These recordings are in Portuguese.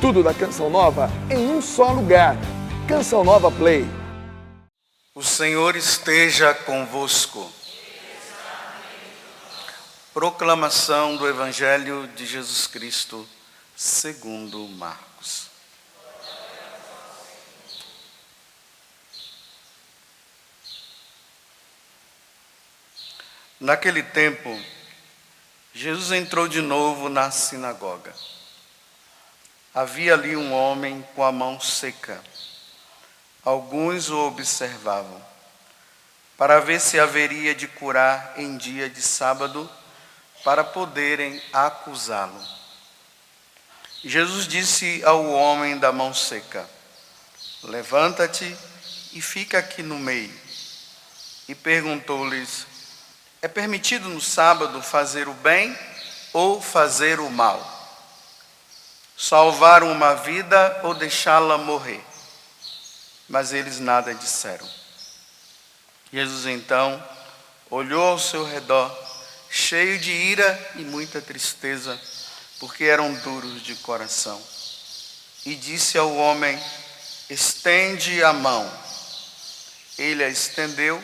Tudo da Canção Nova em um só lugar. Canção Nova Play. O Senhor esteja convosco. Proclamação do Evangelho de Jesus Cristo, segundo Marcos. Naquele tempo, Jesus entrou de novo na sinagoga. Havia ali um homem com a mão seca. Alguns o observavam, para ver se haveria de curar em dia de sábado, para poderem acusá-lo. Jesus disse ao homem da mão seca: levanta-te e fica aqui no meio. E perguntou-lhes: é permitido no sábado fazer o bem ou fazer o mal? Salvar uma vida ou deixá-la morrer? Mas eles nada disseram. Jesus então olhou ao seu redor, cheio de ira e muita tristeza, porque eram duros de coração. E disse ao homem: estende a mão. Ele a estendeu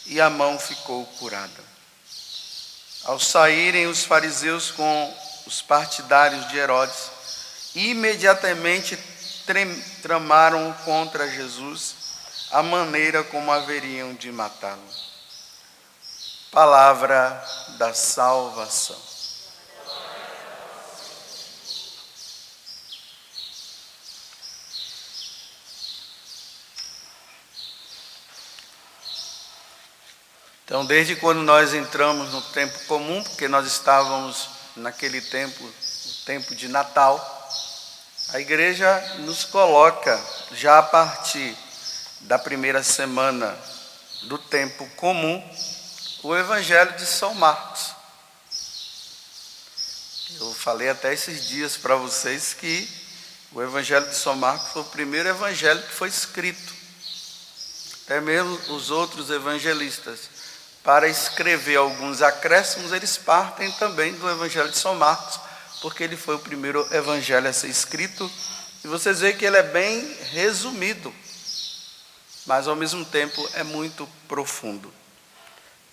e a mão ficou curada. Ao saírem os fariseus com os partidários de Herodes, imediatamente tramaram contra Jesus a maneira como haveriam de matá-lo. Palavra da salvação. Então, desde quando nós entramos no tempo comum, porque nós estávamos naquele tempo, o tempo de Natal, a igreja nos coloca já a partir da primeira semana do tempo comum o Evangelho de São Marcos. Eu falei até esses dias para vocês que o Evangelho de São Marcos foi o primeiro evangelho que foi escrito. Até mesmo os outros evangelistas, para escrever alguns acréscimos, eles partem também do Evangelho de São Marcos, porque ele foi o primeiro evangelho a ser escrito. E vocês veem que ele é bem resumido, mas ao mesmo tempo é muito profundo.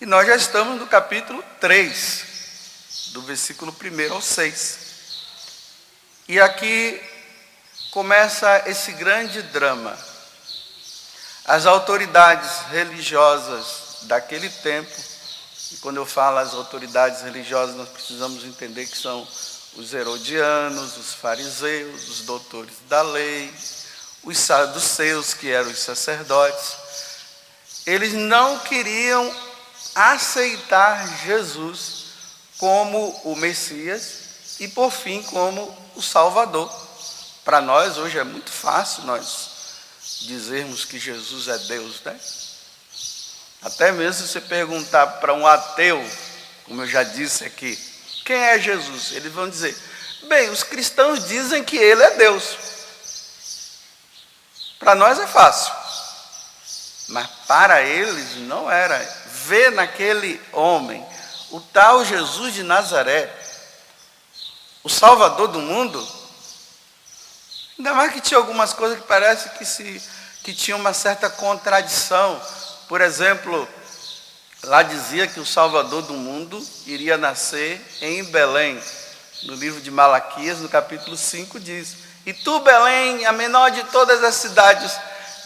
E nós já estamos no capítulo 3, do versículo 1 ao 6. E aqui começa esse grande drama. As autoridades religiosas daquele tempo, e quando eu falo as autoridades religiosas, nós precisamos entender que são os herodianos, os fariseus, os doutores da lei, os saduceus, que eram os sacerdotes. Eles não queriam aceitar Jesus como o Messias e, por fim, como o Salvador. Para nós, hoje, é muito fácil nós dizermos que Jesus é Deus, né? Até mesmo se você perguntar para um ateu, como eu já disse aqui, quem é Jesus? Eles vão dizer: bem, os cristãos dizem que ele é Deus. Para nós é fácil, mas para eles não era. Ver naquele homem o tal Jesus de Nazaré, o Salvador do mundo, ainda mais que tinha algumas coisas que parece que tinha uma certa contradição. Por exemplo, lá dizia que o Salvador do mundo iria nascer em Belém. No livro de Malaquias, no capítulo 5, diz: e tu, Belém, a menor de todas as cidades,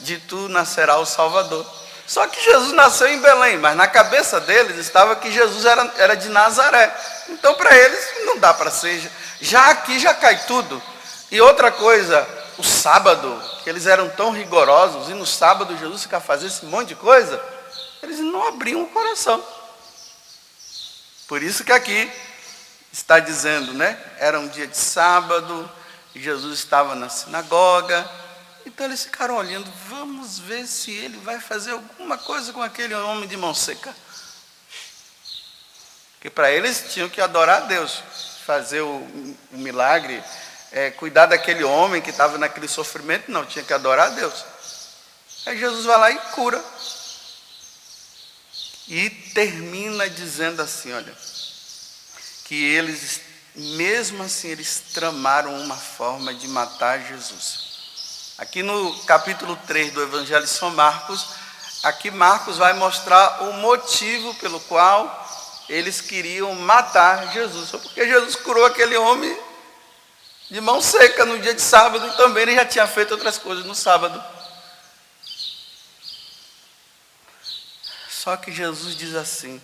de tu nascerá o Salvador. Só que Jesus nasceu em Belém, mas na cabeça deles estava que Jesus era de Nazaré. Então, para eles, não dá para ser. Já aqui já cai tudo. E outra coisa, o sábado, que eles eram tão rigorosos, e no sábado Jesus fica fazendo esse monte de coisa, eles não abriam o coração. Por isso que aqui está dizendo, né? Era um dia de sábado, e Jesus estava na sinagoga. Então eles ficaram olhando: vamos ver se ele vai fazer alguma coisa com aquele homem de mão seca. Porque para eles tinham que adorar a Deus, fazer o milagre, cuidar daquele homem que estava naquele sofrimento. Não, tinha que adorar a Deus. Aí Jesus vai lá e cura. E termina dizendo assim, olha, que eles Mesmo assim, eles tramaram uma forma de matar Jesus. Aqui no capítulo 3 do Evangelho de São Marcos, aqui Marcos vai mostrar o motivo pelo qual eles queriam matar Jesus. Foi porque Jesus curou aquele homem de mão seca no dia de sábado, e também ele já tinha feito outras coisas no sábado. Só que Jesus diz assim,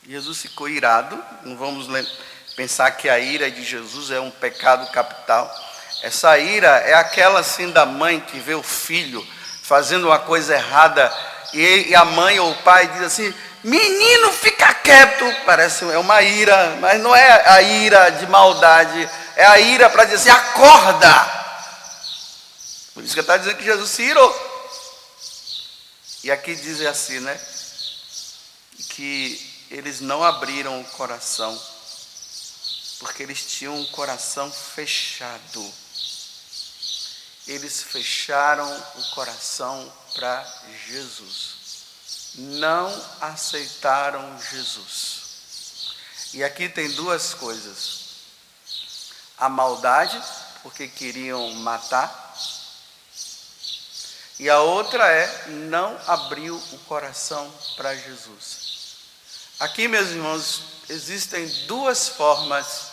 Jesus ficou irado, não vamos pensar que a ira de Jesus é um pecado capital. Essa ira é aquela assim da mãe que vê o filho fazendo uma coisa errada e a mãe ou o pai diz assim, menino, fica quieto. Parece é uma ira, mas não é a ira de maldade, é a ira para dizer assim, acorda. Por isso que está dizendo que Jesus se irou. E aqui diz assim, né? Que eles não abriram o coração, porque eles tinham um coração fechado. Eles fecharam o coração para Jesus. Não aceitaram Jesus. E aqui tem duas coisas. A maldade, porque queriam matar. E a outra é, não abriu o coração para Jesus. Aqui, meus irmãos, existem duas formas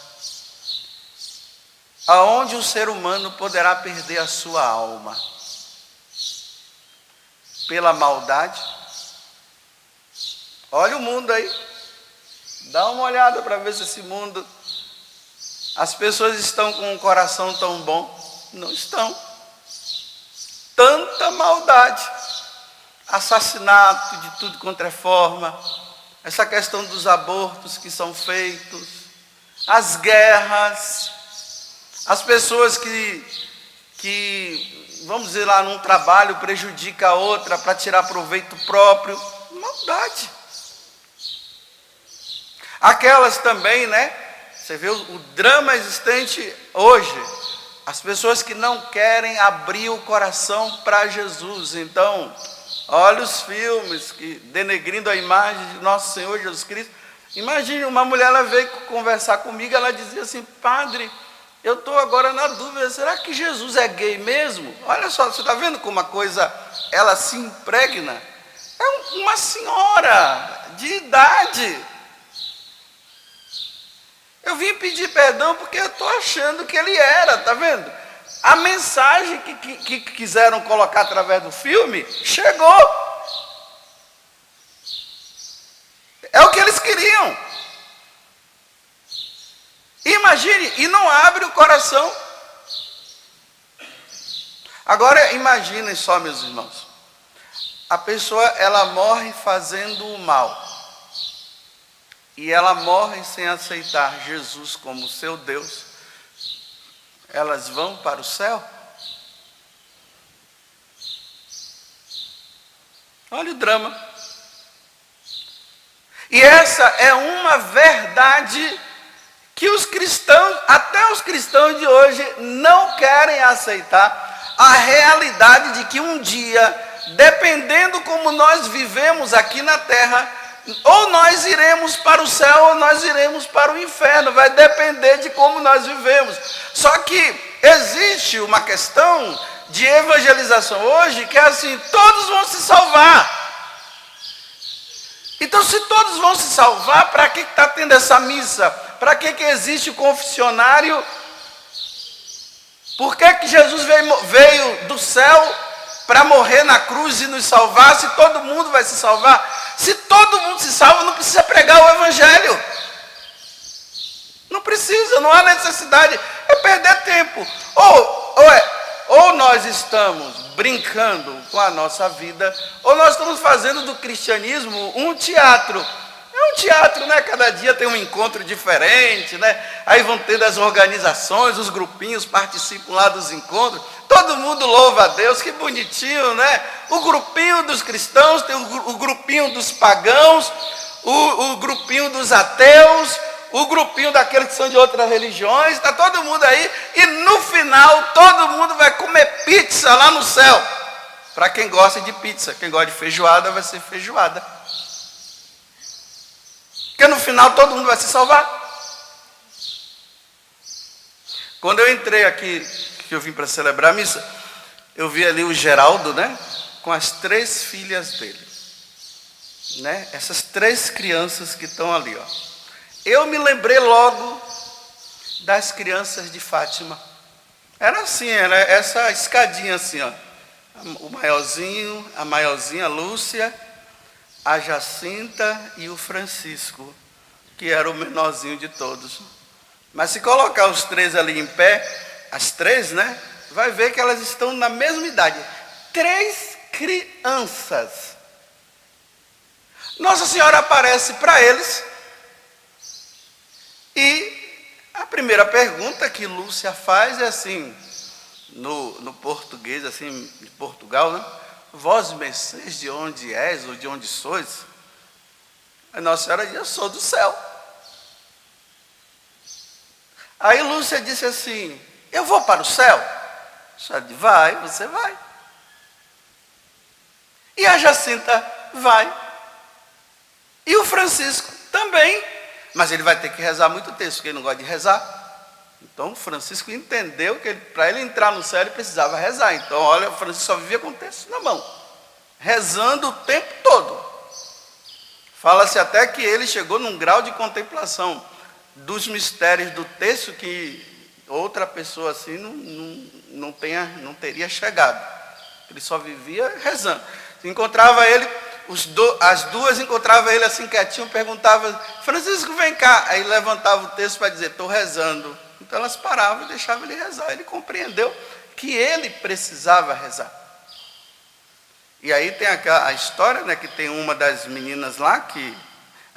aonde o ser humano poderá perder a sua alma. Pela maldade. Olha o mundo aí. Dá uma olhada para ver se esse mundo... As pessoas estão com um coração tão bom? Não estão. Tanta maldade. Assassinato de tudo quanto é forma. Essa questão dos abortos que são feitos. As guerras. As pessoas que, vamos dizer lá, num trabalho prejudica a outra para tirar proveito próprio. Maldade. Aquelas também, né? Você vê o drama existente hoje. As pessoas que não querem abrir o coração para Jesus. Então, olha os filmes que denegrindo a imagem de nosso Senhor Jesus Cristo. Imagine, uma mulher, ela veio conversar comigo, ela dizia assim, padre, eu estou agora na dúvida, será que Jesus é gay mesmo? Olha só, você está vendo como a coisa, ela se impregna? É uma senhora de idade. Eu vim pedir perdão porque eu estou achando que ele era, está vendo? A mensagem que quiseram colocar através do filme, chegou. É o que eles queriam. Imagine, e não abre o coração. Agora imaginem só, meus irmãos. A pessoa, ela morre fazendo o mal. E ela morre sem aceitar Jesus como seu Deus. Elas vão para o céu? Olha o drama. E essa é uma verdade que os cristãos, até os cristãos de hoje, não querem aceitar a realidade de que um dia, dependendo como nós vivemos aqui na terra, ou nós iremos para o céu ou nós iremos para o inferno, vai depender de como nós vivemos. Só que existe uma questão de evangelização hoje que é assim, todos vão se salvar. Então, se todos vão se salvar, para que está tendo essa missa? Para que existe o confessionário? Por que Jesus veio do céu para morrer na cruz e nos salvar, se todo mundo vai se salvar? Se todo mundo se salva, não precisa pregar o evangelho. Não precisa, não há necessidade. É perder tempo. Ou nós estamos brincando com a nossa vida, ou nós estamos fazendo do cristianismo um teatro. É um teatro, né? Cada dia tem um encontro diferente, né? Aí vão tendo as organizações, os grupinhos participam lá dos encontros. Todo mundo louva a Deus, que bonitinho, né? O grupinho dos cristãos, tem o grupinho dos pagãos, o grupinho dos ateus, o grupinho daqueles que são de outras religiões, está todo mundo aí, e no final todo mundo vai comer pizza lá no céu. Para quem gosta de pizza, quem gosta de feijoada vai ser feijoada. Porque no final todo mundo vai se salvar. Quando eu entrei aqui, que eu vim para celebrar a missa, eu vi ali o Geraldo, né? Com as 3 filhas dele, né? Essas 3 crianças que estão ali, ó. Eu me lembrei logo das crianças de Fátima. Era assim, era essa escadinha assim, ó. O maiorzinho, a maiorzinha, a Lúcia, a Jacinta e o Francisco, que era o menorzinho de todos. Mas se colocar os 3 ali em pé, as 3, né? Vai ver que elas estão na mesma idade. 3 crianças. Nossa Senhora aparece para eles. E a primeira pergunta que Lúcia faz é assim, no português, assim, de Portugal, né? Vós mercês de onde és ou de onde sois? A Nossa Senhora diz, eu sou do céu. Aí Lúcia disse assim, eu vou para o céu? A Senhora disse, vai, você vai. E a Jacinta vai. E o Francisco também. Mas ele vai ter que rezar muito texto, porque ele não gosta de rezar. Então o Francisco entendeu que para ele entrar no céu ele precisava rezar. Então, olha, o Francisco só vivia com o texto na mão, rezando o tempo todo. Fala-se até que ele chegou num grau de contemplação dos mistérios do texto que outra pessoa assim não teria chegado. Ele só vivia rezando. Encontrava ele, as duas encontravam ele assim quietinho, perguntavam, Francisco, vem cá. Aí levantava o texto para dizer, estou rezando. Então elas paravam e deixavam ele rezar. Ele compreendeu que ele precisava rezar. E aí tem a história, né, que tem uma das meninas lá que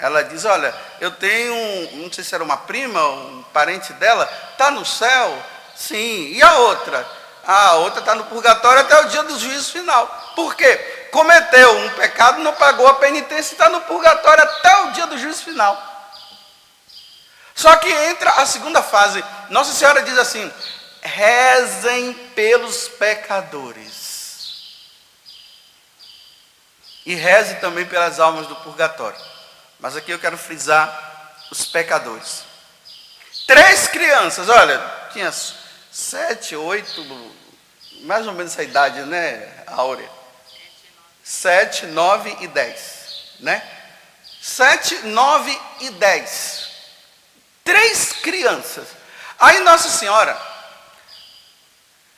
ela diz, olha, eu tenho, não sei se era uma prima, um parente dela, está no céu? Sim. E a outra? A outra está no purgatório até o dia do juízo final. Por quê? Cometeu um pecado, não pagou a penitência e está no purgatório até o dia do juízo final. Só que entra a segunda fase. Nossa Senhora diz assim, rezem pelos pecadores. E reze também pelas almas do purgatório. Mas aqui eu quero frisar os pecadores. 3 crianças, olha, tinha 7, 8, mais ou menos essa idade, né, Áurea? 7, 9 e 10, né? 7, 9 e 10. 3 crianças. Aí Nossa Senhora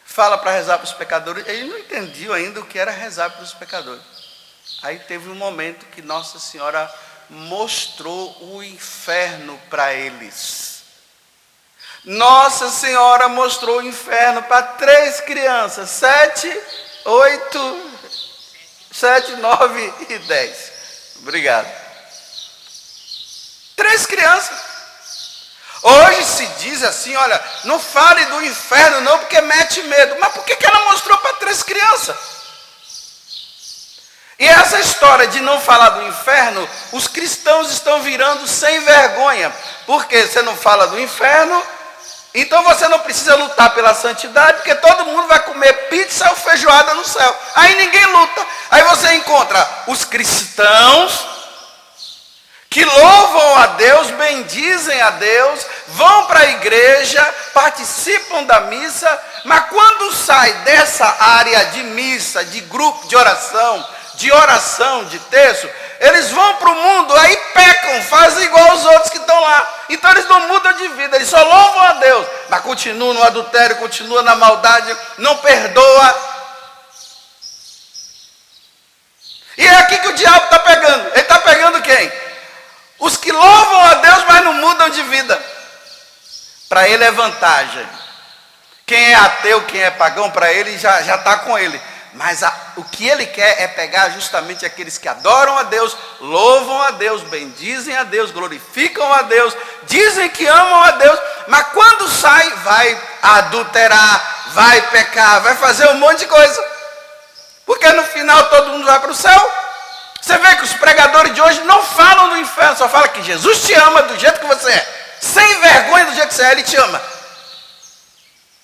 fala para rezar para os pecadores. Ele não entendiam ainda o que era rezar para os pecadores. Aí teve um momento que Nossa Senhora mostrou o inferno para eles. Nossa Senhora mostrou o inferno para 3 crianças, 7, 8, 7, 9 e 10. Obrigado. 3 crianças. Hoje se diz assim, olha, não fale do inferno não, porque mete medo. Mas por que ela mostrou para 3 crianças? E essa história de não falar do inferno, os cristãos estão virando sem vergonha. Porque você não fala do inferno, então você não precisa lutar pela santidade, porque todo mundo vai comer pizza ou feijoada no céu. Aí ninguém luta. Aí você encontra os cristãos que louvam a Deus, bendizem a Deus, vão para a igreja, participam da missa, mas quando sai dessa área de missa, de grupo de oração, de texto, eles vão para o mundo, aí pecam, fazem igual os outros que estão lá. Então eles não mudam de vida, eles só louvam a Deus, mas continuam no adultério, continuam na maldade, não perdoa. E é aqui que o diabo está pegando. Ele está pegando quem? Os que louvam a Deus, mas não mudam de vida. Para ele é vantagem. Quem é ateu, quem é pagão, para ele já está com ele. Mas o que ele quer é pegar justamente aqueles que adoram a Deus, louvam a Deus, bendizem a Deus, glorificam a Deus, dizem que amam a Deus, mas quando sai, vai adulterar, vai pecar, vai fazer um monte de coisa. Porque no final todo mundo vai para o céu. Você vê que os pregadores de hoje não falam do inferno, só falam que Jesus te ama do jeito que você é. Sem vergonha do jeito que você é, Ele te ama.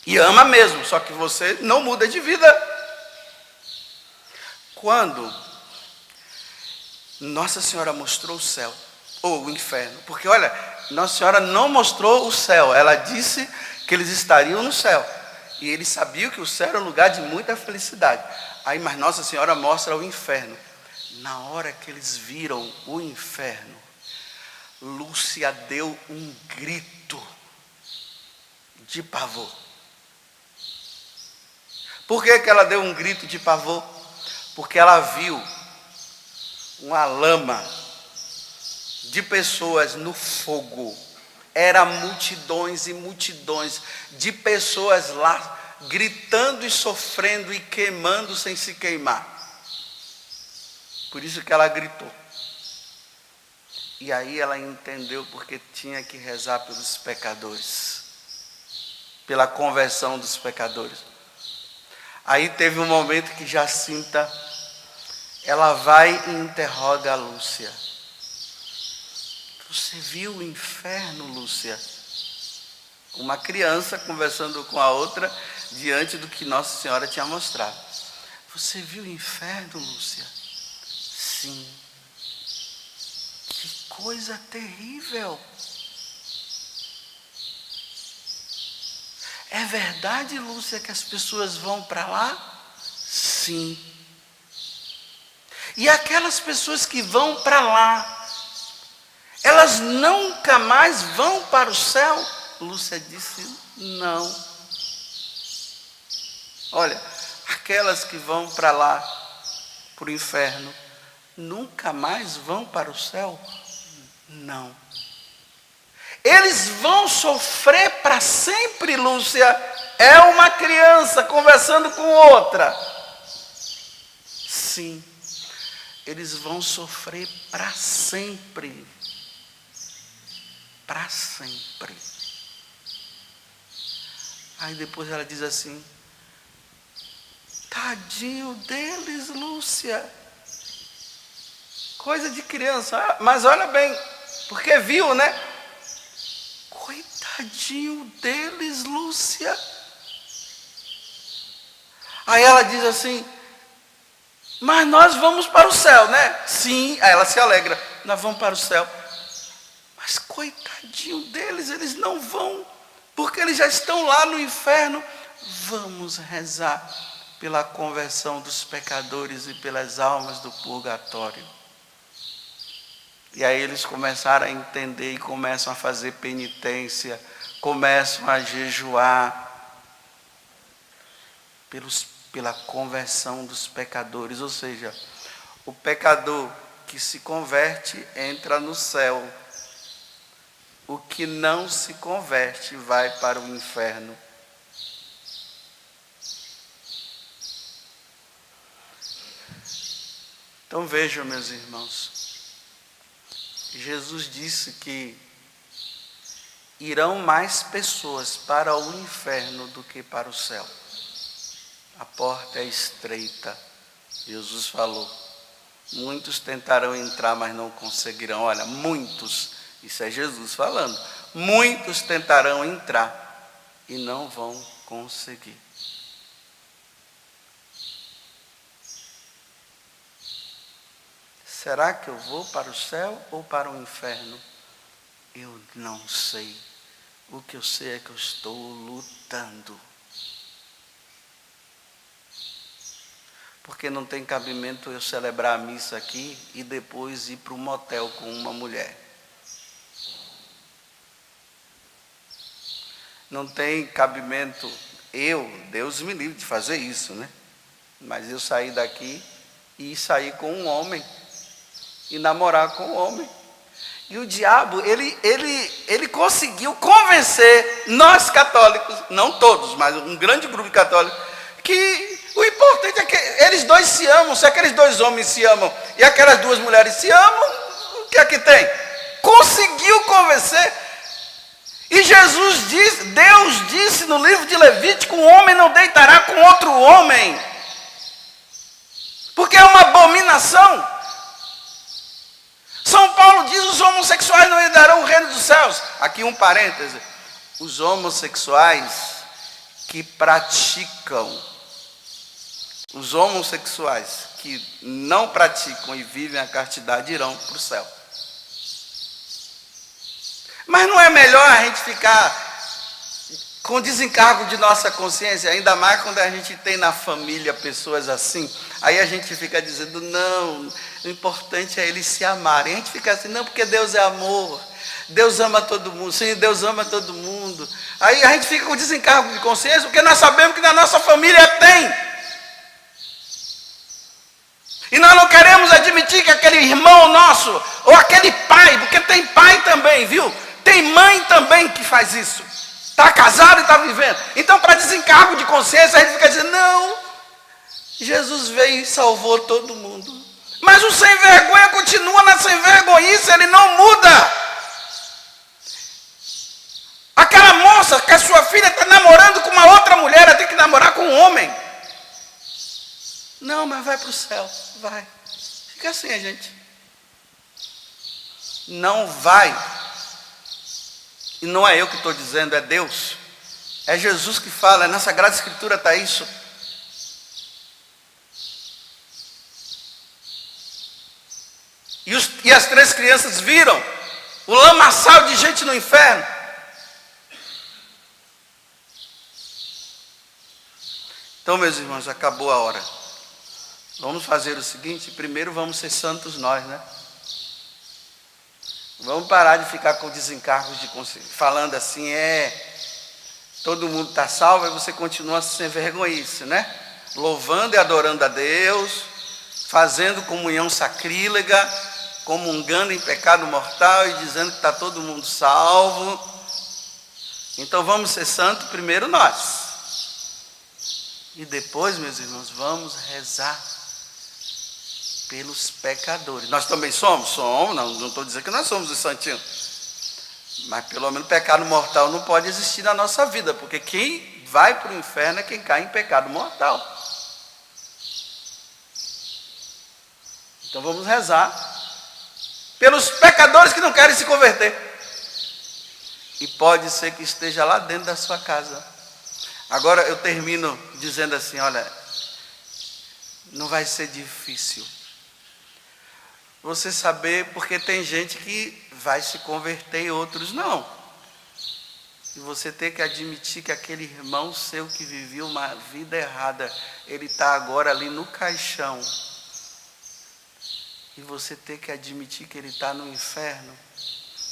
E ama mesmo, só que você não muda de vida. Quando Nossa Senhora mostrou o céu, ou o inferno. Porque, olha, Nossa Senhora não mostrou o céu, ela disse que eles estariam no céu. E eles sabiam que o céu era um lugar de muita felicidade. Aí, mas Nossa Senhora mostra o inferno. Na hora que eles viram o inferno, Lúcia deu um grito de pavor. Por que ela deu um grito de pavor? Porque ela viu uma lama de pessoas no fogo. Eram multidões e multidões de pessoas lá, gritando e sofrendo e queimando sem se queimar. Por isso que ela gritou. E aí ela entendeu porque tinha que rezar pelos pecadores, pela conversão dos pecadores. Aí teve um momento que Jacinta, ela vai e interroga a Lúcia. Você viu o inferno, Lúcia? Uma criança conversando com a outra diante do que Nossa Senhora tinha mostrado. Você viu o inferno, Lúcia? Sim. Que coisa terrível. É verdade, Lúcia, que as pessoas vão para lá? Sim. E aquelas pessoas que vão para lá, elas nunca mais vão para o céu? Lúcia disse, não. Olha, aquelas que vão para lá, para o inferno, nunca mais vão para o céu? Não. Eles vão sofrer para sempre, Lúcia. É uma criança conversando com outra. Sim. Eles vão sofrer para sempre. Para sempre. Aí depois ela diz assim, tadinho deles, Lúcia. Coisa de criança. Mas olha bem, porque viu, né? Coitadinho deles, Lúcia. Aí ela diz assim, mas nós vamos para o céu, né? Sim. Aí ela se alegra, nós vamos para o céu. Mas coitadinho deles, eles não vão, porque eles já estão lá no inferno. Vamos rezar pela conversão dos pecadores e pelas almas do purgatório. E aí eles começaram a entender e começam a fazer penitência, começam a jejuar pela conversão dos pecadores. Ou seja, o pecador que se converte entra no céu. O que não se converte vai para o inferno. Então vejam, meus irmãos, Jesus disse que irão mais pessoas para o inferno do que para o céu. A porta é estreita. Jesus falou. Muitos tentarão entrar, mas não conseguirão. Olha, muitos, isso é Jesus falando. Muitos tentarão entrar e não vão conseguir. Será que eu vou para o céu ou para o inferno? Eu não sei. O que eu sei é que eu estou lutando. Porque não tem cabimento eu celebrar a missa aqui e depois ir para um motel com uma mulher. Não tem cabimento Deus me livre de fazer isso, né? Mas eu sair daqui e sair com um homem. E namorar com o homem. E o diabo, ele conseguiu convencer nós católicos, não todos, mas um grande grupo de católicos, que o importante é que eles dois se amam. Se aqueles dois homens se amam e aquelas duas mulheres se amam, o que é que tem? Conseguiu convencer. E Deus disse no livro de Levítico, um homem não deitará com outro homem, porque é uma abominação. São Paulo diz, os homossexuais não herdarão o reino dos céus. Aqui um parêntese. Os homossexuais que praticam, os homossexuais que não praticam e vivem a castidade irão para o céu. Mas não é melhor a gente ficar com desencargo de nossa consciência, ainda mais quando a gente tem na família pessoas assim? Aí a gente fica dizendo, não, o importante é eles se amarem. A gente fica assim, não, porque Deus é amor, Deus ama todo mundo, sim, Deus ama todo mundo. Aí a gente fica com desencargo de consciência, porque nós sabemos que na nossa família tem. E nós não queremos admitir que aquele irmão nosso, ou aquele pai, porque tem pai também, viu? Tem mãe também que faz isso. Está casado e está vivendo. Então, para desencargo de consciência, a gente fica dizendo, não, Jesus veio e salvou todo mundo. Mas o sem vergonha continua na sem vergonhice, ele não muda. Aquela moça que a sua filha está namorando com uma outra mulher, ela tem que namorar com um homem. Não, mas vai para o céu, vai. Fica assim, a gente. Não vai. E não é eu que estou dizendo, é Deus. É Jesus que fala, na Sagrada Escritura está isso. E as 3 crianças viram o lamaçal de gente no inferno. Então, meus irmãos, acabou a hora. Vamos fazer o seguinte, primeiro vamos ser santos nós, né? Vamos parar de ficar com desencargos de consciência, falando assim, todo mundo está salvo e você continua sem vergonhice, né? Louvando e adorando a Deus, fazendo comunhão sacrílega, comungando em pecado mortal e dizendo que está todo mundo salvo. Então vamos ser santos primeiro nós. E depois, meus irmãos, vamos rezar pelos pecadores. Nós também somos? Somos, não estou dizendo que nós somos os santinhos. Mas pelo menos pecado mortal não pode existir na nossa vida, porque quem vai para o inferno é quem cai em pecado mortal. Então vamos rezar pelos pecadores que não querem se converter. E pode ser que esteja lá dentro da sua casa. Agora eu termino dizendo assim, olha, não vai ser difícil você saber, porque tem gente que vai se converter e outros não. E você tem que admitir que aquele irmão seu que vivia uma vida errada, ele está agora ali no caixão. E você tem que admitir que ele está no inferno.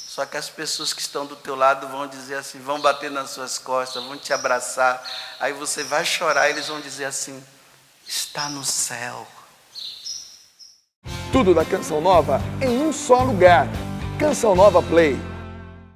Só que as pessoas que estão do teu lado vão dizer assim, vão bater nas suas costas, vão te abraçar. Aí você vai chorar, eles vão dizer assim, está no céu. Tudo da Canção Nova em um só lugar. Canção Nova Play.